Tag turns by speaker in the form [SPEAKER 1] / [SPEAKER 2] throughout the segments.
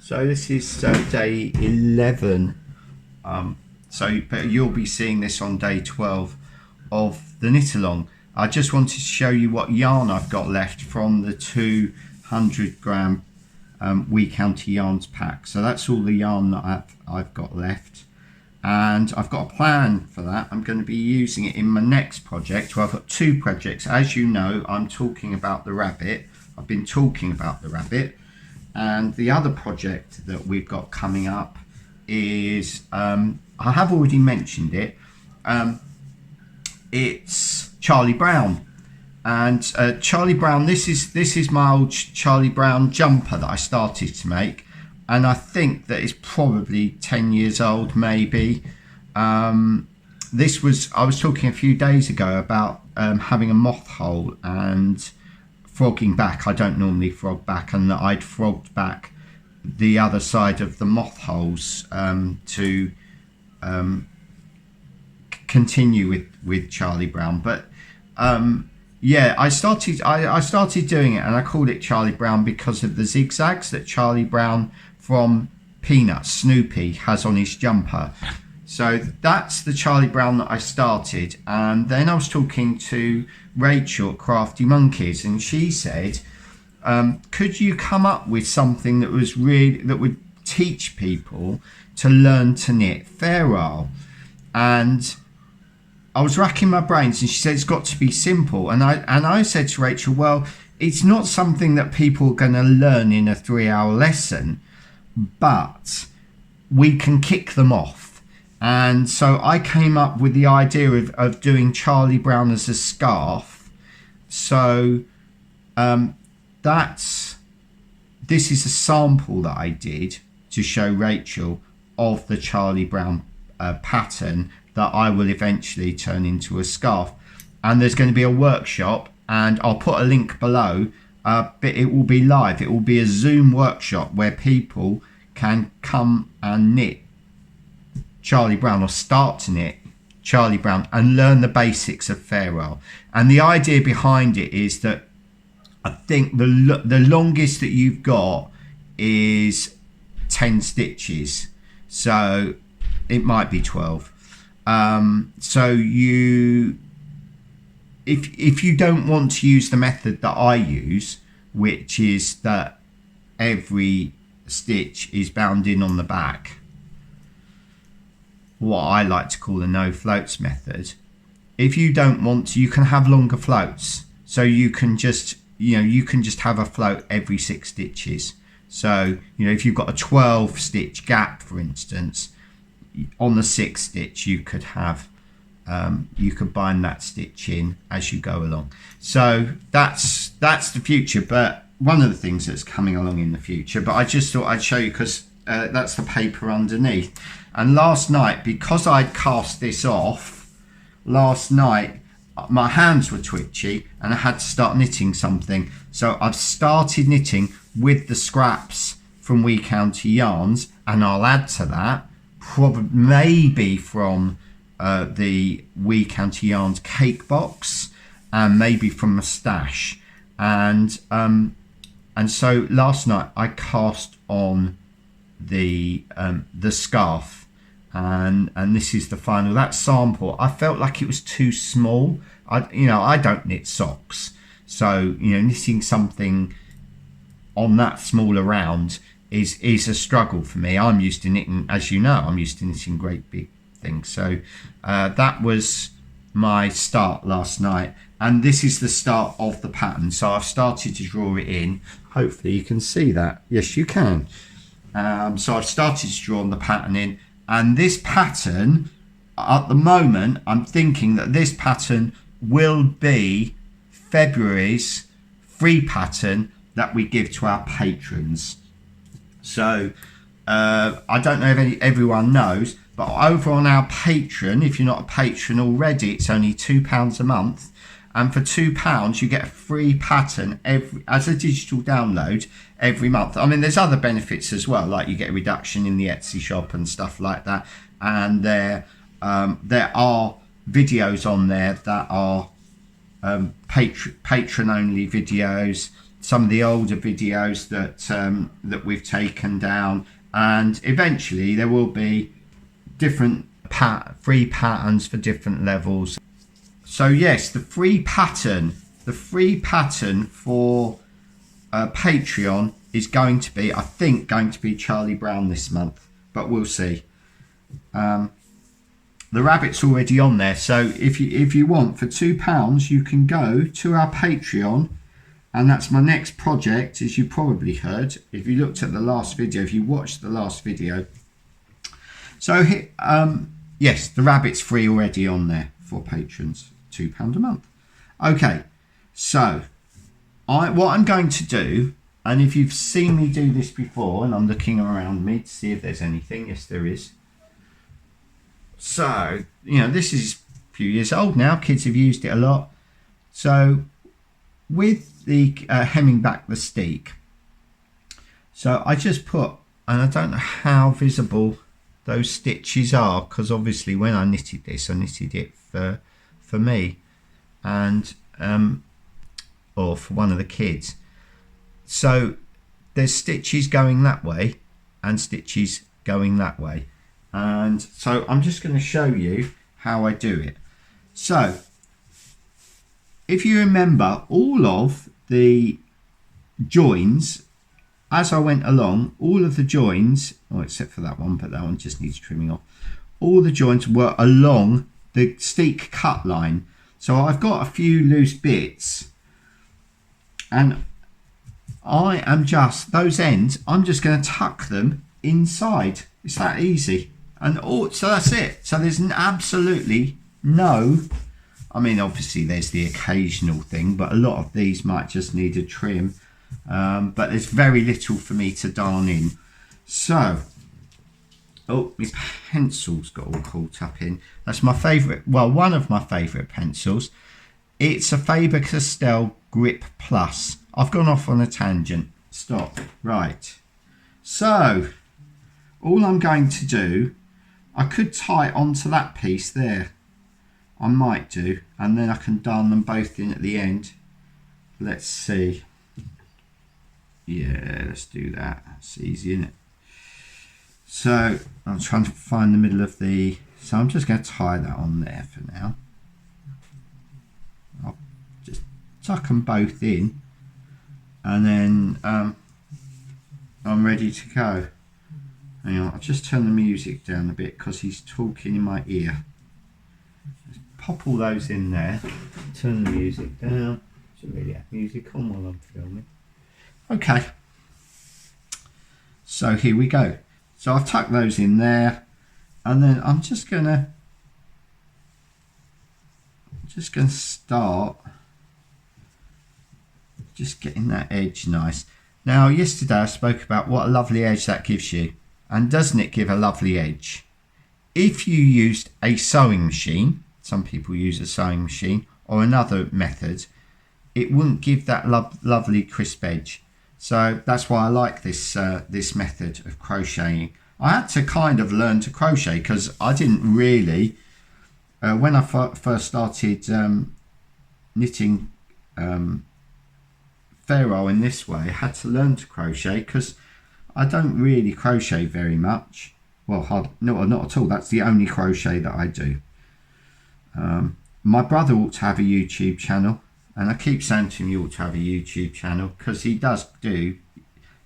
[SPEAKER 1] So this is day 11. But you'll be seeing this on day 12 of the knit along. I just wanted to show you what yarn I've got left from the 200 gram We County Yarns pack. So that's all the yarn that I've got left, and I've got a plan for that. I'm going to be using it in my next project. Well, I've got two projects. As you know, I'm talking about the rabbit. I've been talking about the rabbit, and the other project that we've got coming up is I have already mentioned it. It's Charlie Brown. And Charlie Brown, this is my old Charlie Brown jumper that I started to make, and I think that it's probably 10 years old, maybe. I was talking a few days ago about having a moth hole and frogging back. I don't normally frog back, and that I'd frogged back the other side of the moth holes to continue with Charlie Brown. But yeah, I started doing it, and I called it Charlie Brown because of the zigzags that Charlie Brown from Peanuts, Snoopy, has on his jumper. So that's the Charlie Brown that I started. And then I was talking to Rachel at Crafty Monkeys, and she said, could you come up with something that would teach people to learn to knit Fair Isle? And I was racking my brains, and she said it's got to be simple. And I said to Rachel, well, it's not something that people are going to learn in a 3-hour lesson, but we can kick them off. And so I came up with the idea of doing Charlie Brown as a scarf. So this is a sample that I did to show Rachel of the Charlie Brown pattern that I will eventually turn into a scarf. And there's going to be a workshop, and I'll put a link below, but it will be live. It will be a Zoom workshop where people can come and knit Charlie Brown, or start to knit Charlie Brown, and learn the basics of Fair Isle. And the idea behind it is that I think the longest that you've got is 10 stitches, so it might be 12. So if you don't want to use the method that I use, which is that every stitch is bound in on the back, what I like to call the no floats method, if you don't want to, you can have longer floats. So you can just have a float every 6 stitches. So if you've got a 12 stitch gap, for instance, on the 6th stitch you could have you could bind that stitch in as you go along. So that's the future, but one of the things that's coming along in the future. But I just thought I'd show you, because that's the paper underneath. And last night, because I'd cast this off last night, my hands were twitchy and I had to start knitting something. So I've started knitting with the scraps from We County Yarns, and I'll add to that probably maybe from the We County Yarns cake box, and maybe from a stash. And so last night I cast on the scarf, and this is the final. That sample, I felt like it was too small. I don't knit socks, so knitting something on that small round is a struggle for me. I'm used to knitting, as you know, I'm used to knitting great big things. So that was my start last night, and this is the start of the pattern. So I've started to draw it in. Hopefully you can see that. Yes, you can. So I've started to draw the pattern in, and this pattern at the moment, I'm thinking that this pattern will be February's free pattern that we give to our patrons. So I don't know if everyone knows, but over on our Patreon, if you're not a patron already, it's only £2 a month, and for £2 you get a free pattern as a digital download every month. I mean, there's other benefits as well, like you get a reduction in the Etsy shop and stuff like that, and there are videos on there that are patron only videos, some of the older videos that that we've taken down, and eventually there will be different free patterns for different levels. So yes, the free pattern for Patreon is going to be, I think, going to be Charlie Brown this month, but we'll see. The rabbit's already on there, so if you want, for £2 you can go to our Patreon, and that's my next project, as you probably heard if you looked at the last video, if you watched the last video. So yes, the rabbit's free already on there for patrons, £2 a month. Okay, so what I'm going to do, and if you've seen me do this before, and I'm looking around me to see if there's anything, yes there is. So, you know, this is a few years old now, kids have used it a lot. So with the hemming back the steek, so I just put, and I don't know how visible those stitches are, because obviously when I knitted this, I knitted it for me, and or for one of the kids. So there's stitches going that way and stitches going that way, and so I'm just going to show you how I do it. So if you remember, all of the joins as I went along, all of the joins, oh, except for that one, but that one just needs trimming off, all the joins were along the steek cut line. So I've got a few loose bits, and I am just, those ends, I'm just going to tuck them inside. It's that easy. And so that's it. So there's absolutely no, I mean, obviously there's the occasional thing, but a lot of these might just need a trim. But there's very little for me to darn in. So, oh, my pencil's got all caught up in. That's my favourite, well, one of my favourite pencils. It's a Faber-Castell Grip Plus. I've gone off on a tangent. Stop. Right. So, all I'm going to do, I could tie it onto that piece there. I might do, and then I can darn them both in at the end. Let's see. Yeah, let's do that. It's easy, isn't it? So I'm trying to find the middle of the, so I'm just going to tie that on there for now. I'll just tuck them both in, and then I'm ready to go. Hang on, I'll just turn the music down a bit because he's talking in my ear. Just pop all those in there, turn the music down. Should really have music on while I'm filming. Okay, so here we go. So I've tucked those in there, and then I'm just gonna start just getting that edge nice. Now, yesterday I spoke about what a lovely edge that gives you, and doesn't it give a lovely edge? If you used a sewing machine, some people use a sewing machine or another method, it wouldn't give that lovely crisp edge. So that's why I like this this method of crocheting. I had to kind of learn to crochet because I didn't really, when I first started knitting ferrule in this way, I had to learn to crochet because I don't really crochet very much. Well, no, not at all. That's the only crochet that I do. My brother ought to have a YouTube channel. And I keep saying to him, you ought to have a YouTube channel, because he does do.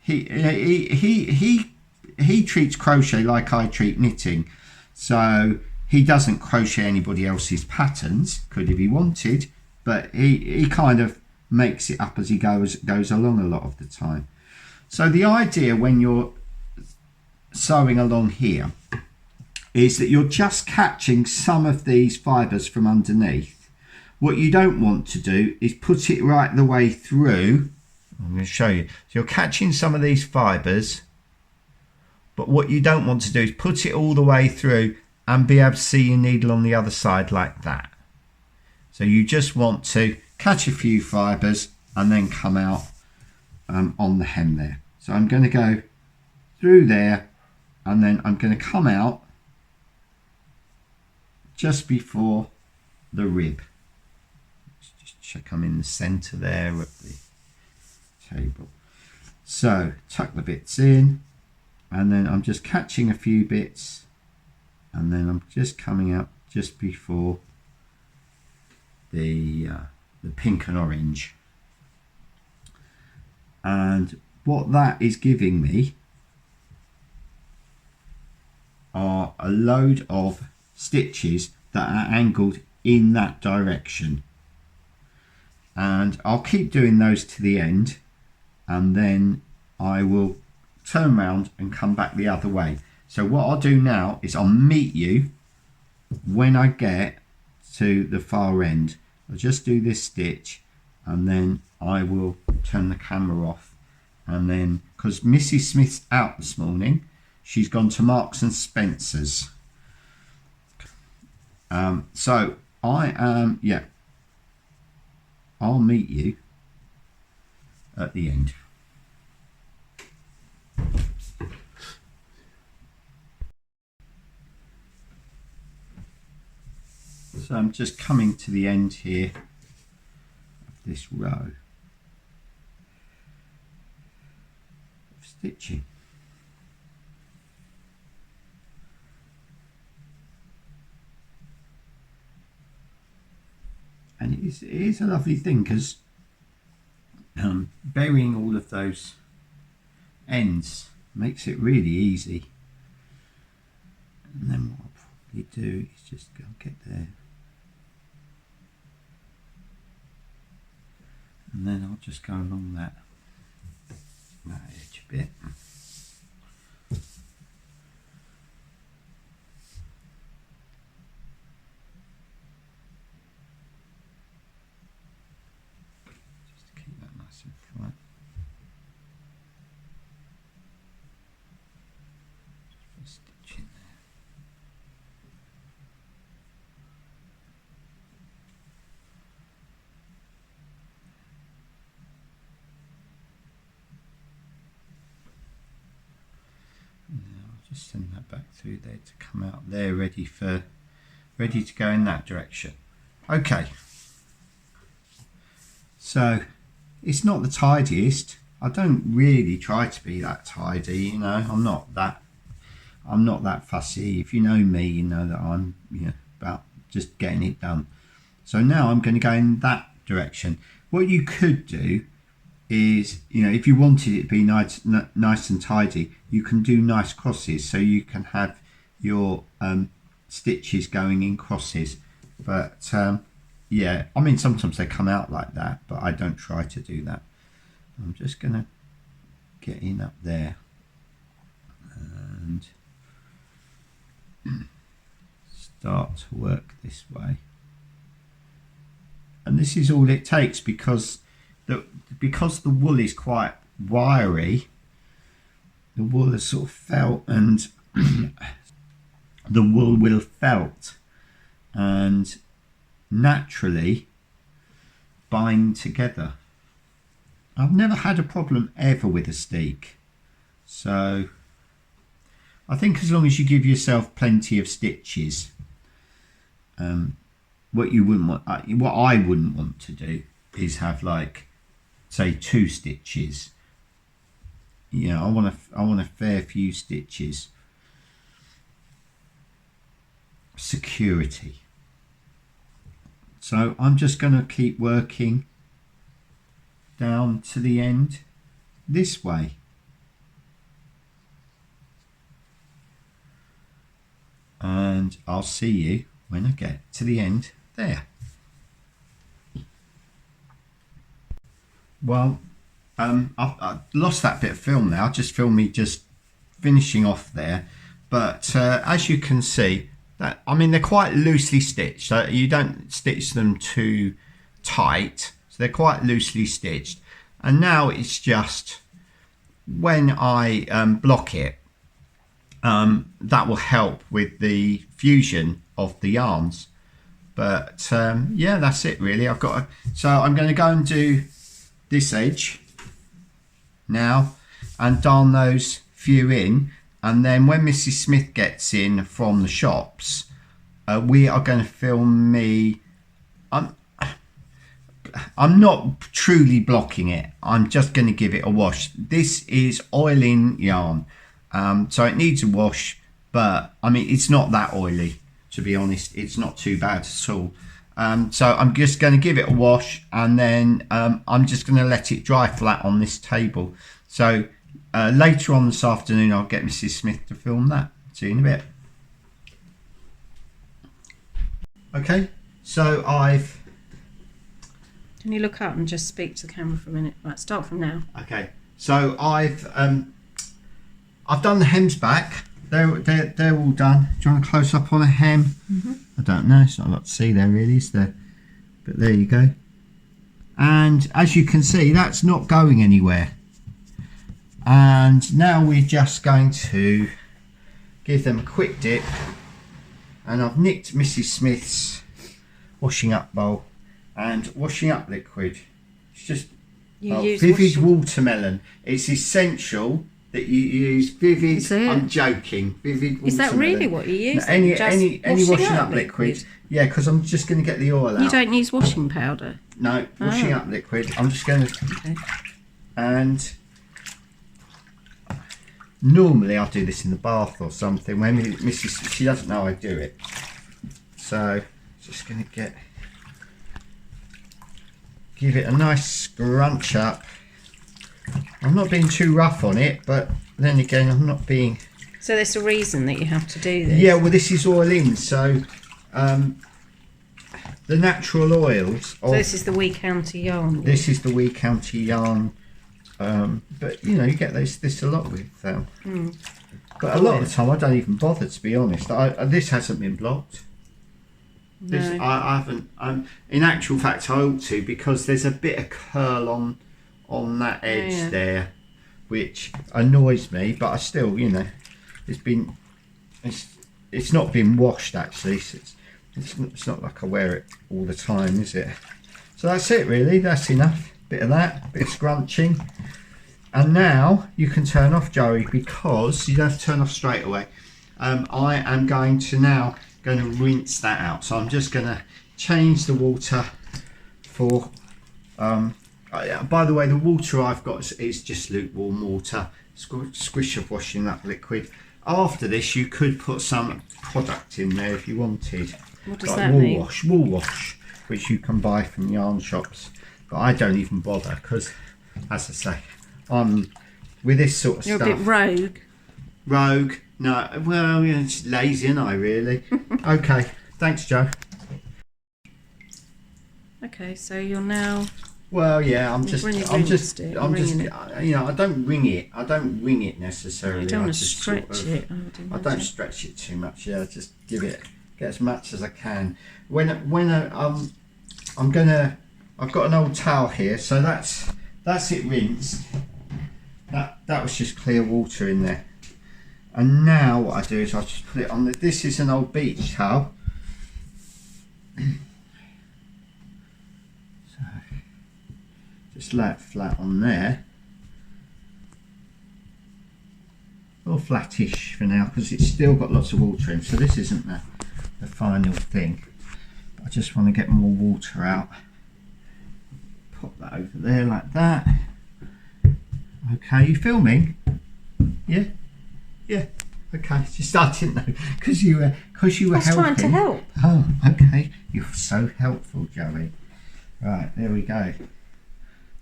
[SPEAKER 1] He treats crochet like I treat knitting. So he doesn't crochet anybody else's patterns, could if he wanted, but he kind of makes it up as he goes along a lot of the time. So the idea when you're sewing along here is that you're just catching some of these fibres from underneath. What you don't want to do is put it right the way through. I'm going to show you. So you're catching some of these fibres, but what you don't want to do is put it all the way through and be able to see your needle on the other side like that. So you just want to catch a few fibres and then come out on the hem there. So I'm going to go through there, and then I'm going to come out just before the rib. Check I'm in the centre there at the table. So tuck the bits in, and then I'm just catching a few bits, and then I'm just coming up just before the pink and orange. And what that is giving me are a load of stitches that are angled in that direction, and I'll keep doing those to the end, and then I will turn around and come back the other way. So what I'll do now is I'll meet you when I get to the far end. I'll just do this stitch, and then I will turn the camera off, and then because Mrs. Smith's out this morning, she's gone to Marks and Spencer's. So I am, yeah, I'll meet you at the end. So I'm just coming to the end here of this row of stitching. And it is a lovely thing, because burying all of those ends makes it really easy. And then what I'll probably do is just go get there, and then I'll just go along that edge a bit. Just send that back through there to come out there, ready to go in that direction. Okay, so it's not the tidiest. I don't really try to be that tidy, you know. I'm not that fussy. If you know me, you know that I'm, you know, about just getting it done. So now I'm going to go in that direction. What you could do is, you know, if you wanted it to be nice and tidy, you can do nice crosses, so you can have your stitches going in crosses. But yeah, I mean, sometimes they come out like that, but I don't try to do that. I'm just gonna get in up there and start to work this way. And this is all it takes, because the wool is quite wiry. The wool is sort of felt, and the wool will felt and naturally bind together. I've never had a problem ever with a steek, so I think as long as you give yourself plenty of stitches, what you wouldn't want, what I wouldn't want to do is have, like, say 2 stitches. You know, I want a fair few stitches. Security. So I'm just going to keep working down to the end this way. And I'll see you when I get to the end there. Well, I've lost that bit of film now. Just film me just finishing off there. But as you can see, that, I mean, they're quite loosely stitched. So you don't stitch them too tight. So they're quite loosely stitched. And now it's just when I block it, that will help with the fusion of the yarns. But yeah, that's it really. So I'm going to go and do this edge now and darn those few in, and then when Mrs. Smith gets in from the shops, we are going to film me. truly blocking it. I'm just going to give it a wash. This is oiling yarn, so it needs a wash, but I mean it's not that oily, to be honest. It's not too bad at all. So I'm just going to give it a wash, and then I'm just going to let it dry flat on this table. So later on this afternoon I'll get Mrs. Smith to film that. See you in a bit. Okay, so
[SPEAKER 2] Can you look up and just speak to the camera for a minute? Right, start from now.
[SPEAKER 1] Okay, so I've done the hems back. They're all done. Do you want a close up on a hem? I don't know. It's not a lot to see there, really, is there? But there you go. And as you can see, that's not going anywhere. And now we're just going to give them a quick dip. And I've nicked Mrs. Smith's washing up bowl and washing up liquid. It's just Vivid watermelon. It's essential that you use Vivid. I'm joking. Vivid watermelon.
[SPEAKER 2] Is that really what you use?
[SPEAKER 1] No, any washing up liquid. Yeah, because I'm just going to get the oil out.
[SPEAKER 2] You don't use washing powder?
[SPEAKER 1] No, washing up liquid. I'm just going to...
[SPEAKER 2] Okay.
[SPEAKER 1] And normally I do this in the bath or something. When Mrs. She doesn't know I do it. So, just going to give it a nice scrunch up. I'm not being too rough on it, but then again, I'm not being...
[SPEAKER 2] So there's a reason that you have to do this?
[SPEAKER 1] Yeah, well, this is oil in, so the natural oils...
[SPEAKER 2] So this is the Wee County yarn?
[SPEAKER 1] This is the Wee County yarn, but, you know, you get this a lot with... But a lot of the time, I don't even bother, to be honest. This hasn't been blocked.
[SPEAKER 2] No.
[SPEAKER 1] I haven't. In actual fact, I ought to, because there's a bit of curl on that edge there, which annoys me. But I still, you know, it's not been washed actually. So it's not like I wear it all the time, is it? So that's it really. That's enough. Bit of that, bit of scrunching, and now you can turn off, Joey, because you don't have to turn off straight away. I am going to rinse that out, so I'm just going to change the water for by the way, the water I've got is just lukewarm water, squish of washing up liquid. After this you could put some product in there if you wanted.
[SPEAKER 2] What does that mean?
[SPEAKER 1] Wool wash, which you can buy from yarn shops, but I don't even bother because, as I say, I'm with this sort of stuff.
[SPEAKER 2] You're a bit rogue. No, well, yeah,
[SPEAKER 1] it's lazy, isn't I, really? Okay, thanks, Joe.
[SPEAKER 2] Okay, so you're now...
[SPEAKER 1] Well, yeah, I'm just, you know, I don't wring it necessarily.
[SPEAKER 2] You don't want to stretch it.
[SPEAKER 1] I don't stretch it too much. Yeah, just get as much as I can. I've got an old towel here, so that's it rinsed. That was just clear water in there. And now what I do is I just put it on this is an old beach towel. So just lay it flat on there. Or flattish for now, because it's still got lots of water in, so this isn't the final thing. But I just want to get more water out. Pop that over there like that. Okay, you filming? Yeah? Yeah, okay. Just I didn't know because you were helping.
[SPEAKER 2] I was trying to help.
[SPEAKER 1] Oh, okay. You're so helpful, Joey. Right, there we go.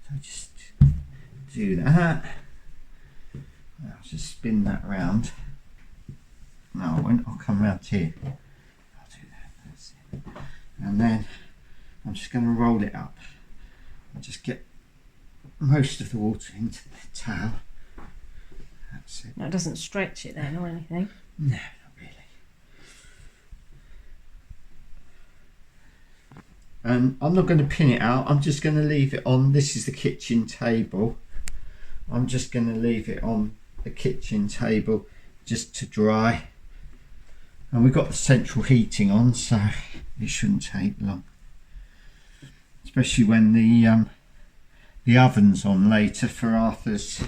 [SPEAKER 1] So just do that. I'll just spin that round. No, I won't. I'll come round here. I'll do that. That's it. And then I'm just going to roll it up. I'll just get most of the water into the towel. That's it.
[SPEAKER 2] No, it doesn't stretch it then or anything.
[SPEAKER 1] No, not really. And I'm not going to pin it out. I'm just going to leave it on. This is the kitchen table. I'm just going to leave it on the kitchen table just to dry. And we've got the central heating on, so it shouldn't take long. Especially when the oven's on later for Arthur's.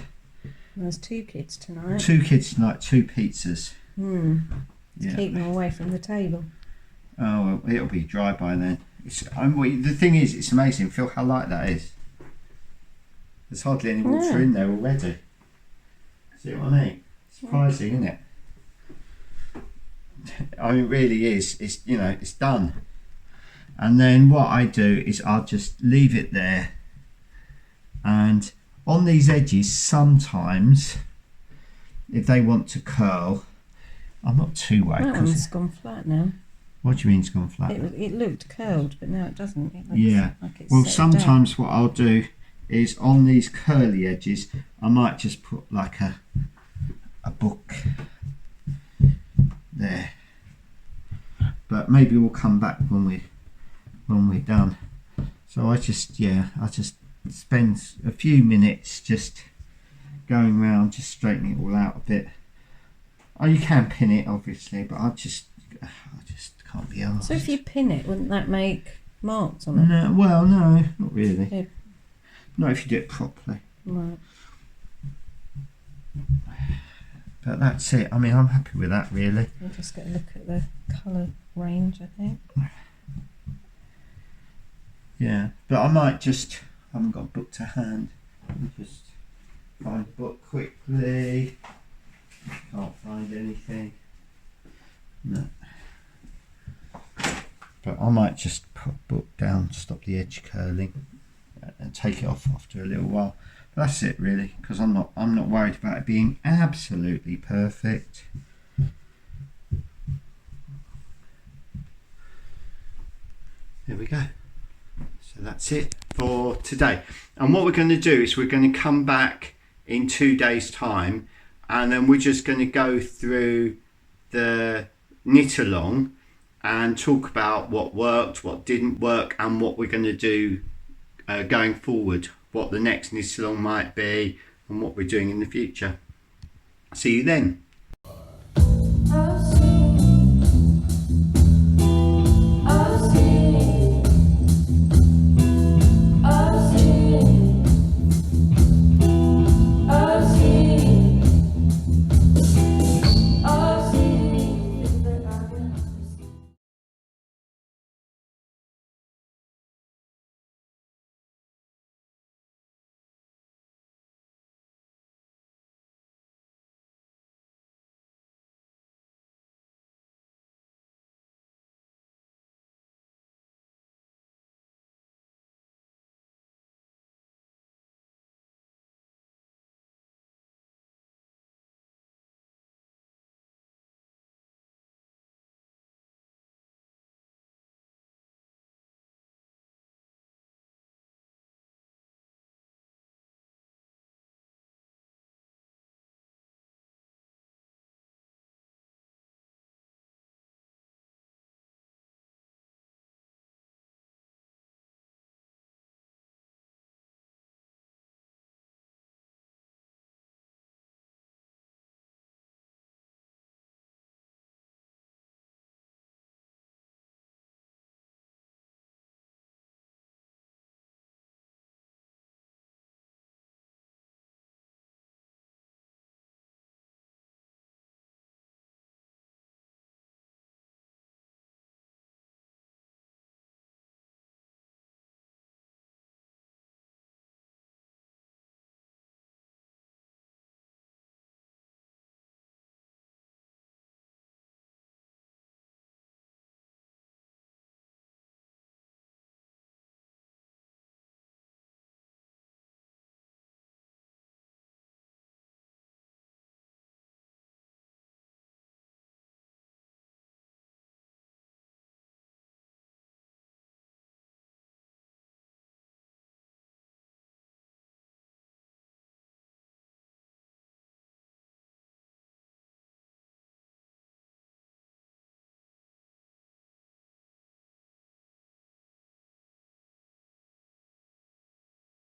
[SPEAKER 2] There's 2 kids tonight.
[SPEAKER 1] 2 kids tonight, 2 pizzas.
[SPEAKER 2] Yeah. Keep them away from the table.
[SPEAKER 1] Oh, well, it'll be dry by then. The thing is, it's amazing. Feel how light that is. There's hardly any water in there already. See what I mean? Surprising, isn't it? I mean, it really is. It's, you know, it's done. And then what I do is I'll just leave it there. And on these edges, sometimes, if they want to curl, I'm not too worried.
[SPEAKER 3] That one's gone flat now.
[SPEAKER 1] What do you mean it's gone flat?
[SPEAKER 3] It looked curled, but now it doesn't. It looks like it's
[SPEAKER 1] well,
[SPEAKER 3] settled down.
[SPEAKER 1] sometimes what I'll do is on these curly edges, I might just put like a book there. But maybe we'll come back when we're done. So I just spend a few minutes just going around, just straightening it all out a bit. Oh, you can pin it obviously, but I just can't be arsed.
[SPEAKER 3] So if you pin it, wouldn't that make marks on it?
[SPEAKER 1] No, well, no, not really.
[SPEAKER 3] Yeah.
[SPEAKER 1] Not if you do it properly.
[SPEAKER 3] Right.
[SPEAKER 1] But that's it. I mean, I'm happy with that, really.
[SPEAKER 3] We'll just get a look at the colour range, I think.
[SPEAKER 1] Yeah, but I might just, I haven't got a book to hand. Let me just find a book quickly. Can't find anything. No. But I might just put a book down to stop the edge curling and take it off after a little while. But that's it really, because I'm not worried about it being absolutely perfect. There we go. So that's it for today. And what we're going to do is we're going to come back in 2 days' time, and then we're just going to go through the knit along and talk about what worked, what didn't work, and what we're going to do going forward, what the next knit along might be and what we're doing in the future. See you then.